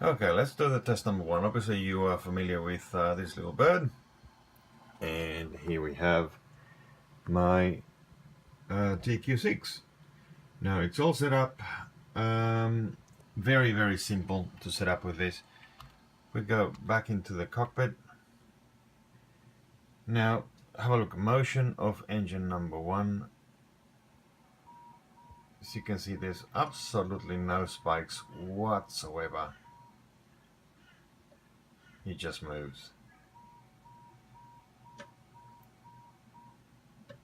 Okay, let's do the test number one. Obviously you are familiar with this little bird, and here we have my TQ6. Now it's all set up, very simple to set up with this. We go back into the cockpit. Now have a look, motion of engine number one. As you can see, there's absolutely no spikes whatsoever. It just moves.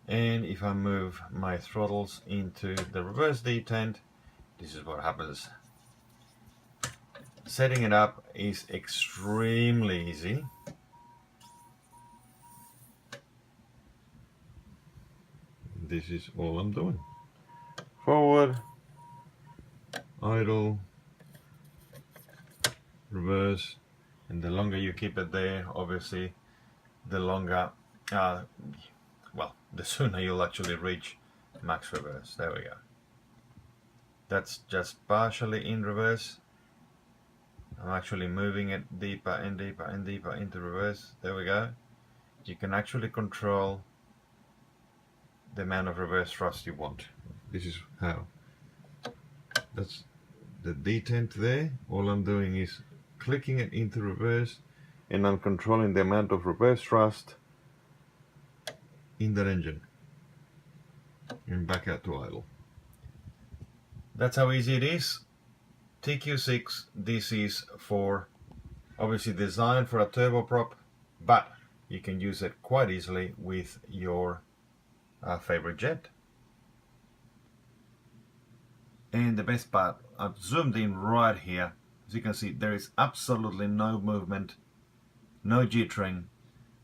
And if I move my throttles into the reverse detent, this is what happens. Setting it up is extremely easy. This is all I'm doing. Forward, idle, reverse, and the longer you keep it there, obviously, the longer, well, the sooner you'll actually reach max reverse. There we go. That's just partially in reverse. I'm actually moving it deeper and deeper and deeper into reverse. There we go. You can actually control the amount of reverse thrust you want. This is how. That's the detent there. All I'm doing is clicking it into reverse, and I'm controlling the amount of reverse thrust in that engine, and back out to idle. That's how easy it is. TQ6, this is for obviously designed for a turboprop, but you can use it quite easily with your favorite jet. And the best part, I've zoomed in right here. As you can see, there is absolutely no movement, no jittering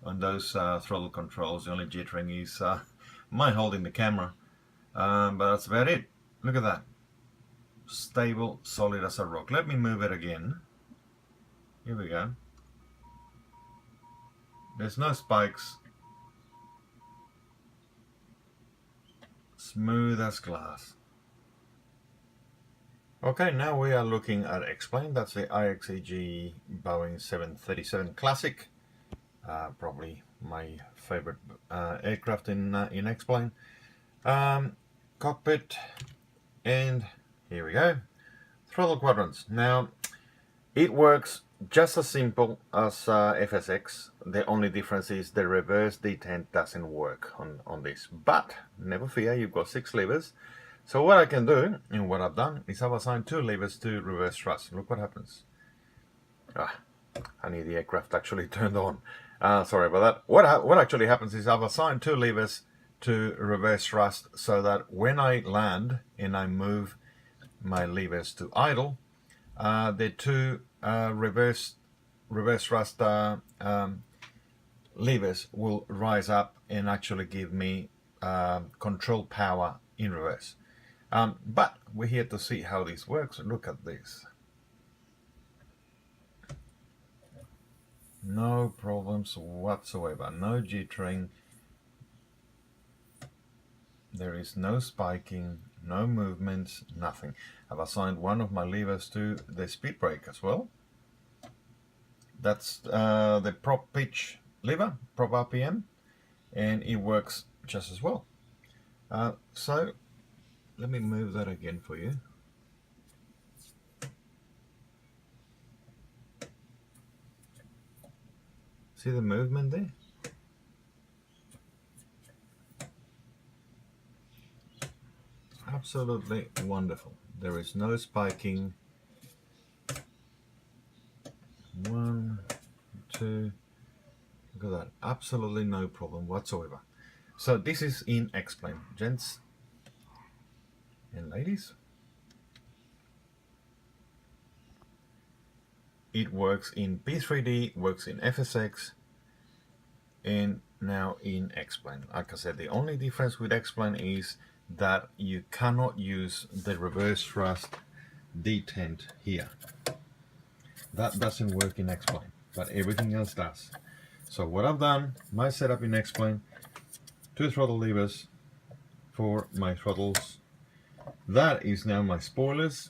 on those throttle controls. The only jittering is mine holding the camera, but that's about it. Look at that. Stable, solid as a rock. Let me move it again. Here we go. There's no spikes. Smooth as glass. Okay, now we are looking at X-Plane. That's the IXEG Boeing 737 Classic. Probably my favorite aircraft in X-Plane. Cockpit, and here we go. Throttle quadrants. Now, it works just as simple as FSX. The only difference is the reverse detent doesn't work on this. But never fear, you've got 6 levers. So what I can do, and what I've done, is I've assigned 2 levers to reverse thrust. Look what happens. I need the aircraft actually turned on. Sorry about that. What actually happens is I've assigned 2 levers to reverse thrust, so that when I land and I move my levers to idle, the 2 reverse thrust levers will rise up and actually give me control power in reverse. But we're here to see how this works. Look at this. No problems whatsoever, no jittering, there is no spiking, no movements, nothing. I've assigned one of my levers to the speed brake as well. That's the prop pitch lever, prop RPM, and it works just as well. So let me move that again for you. See the movement there? Absolutely wonderful. There is no spiking. 1, 2, look at that. Absolutely no problem whatsoever. So this is in X-Plane, gents and ladies. It works in P3D, works in FSX, and now in X-Plane. Like I said, the only difference with X-Plane is that you cannot use the reverse thrust detent here. That doesn't work in X-Plane, but everything else does. So what I've done, my setup in X-Plane, 2 throttle levers for my throttles. That is now my spoilers.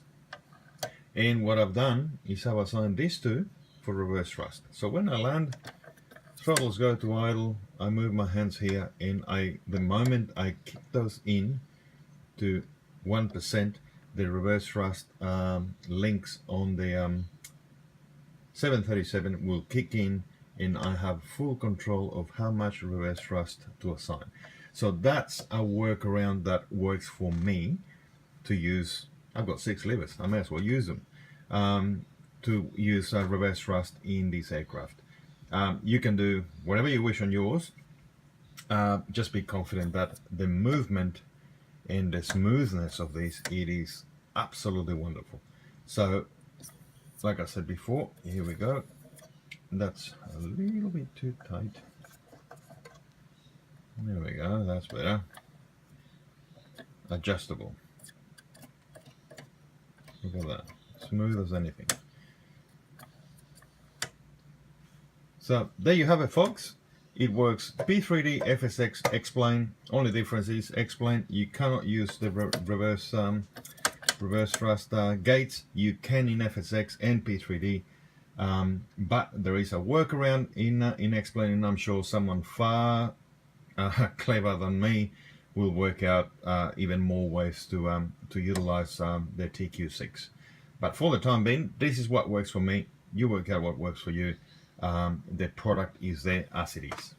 And what I've done is I've assigned these two for reverse thrust. So when I land, throttles go to idle, I move my hands here, and the moment I kick those in to 1%, the reverse thrust links on the 737 will kick in, and I have full control of how much reverse thrust to assign. So that's a workaround that works for me to use. I've got 6 levers, I may as well use them to use reverse thrust in this aircraft. You can do whatever you wish on yours. Just be confident that the movement and the smoothness of this, it is absolutely wonderful. So like I said before, here we go. That's a little bit too tight. There we go, that's better. Adjustable. Look at that, smooth as anything. So there you have it, folks. It works P3D, FSX, X-Plane. Only difference is X-Plane, you cannot use the reverse thrust gates. You can in FSX and P3D, but there is a workaround in X-Plane, and I'm sure someone far clever than me will work out even more ways to utilize the TQ6. But for the time being, this is what works for me. You work out what works for you. The product is there as it is.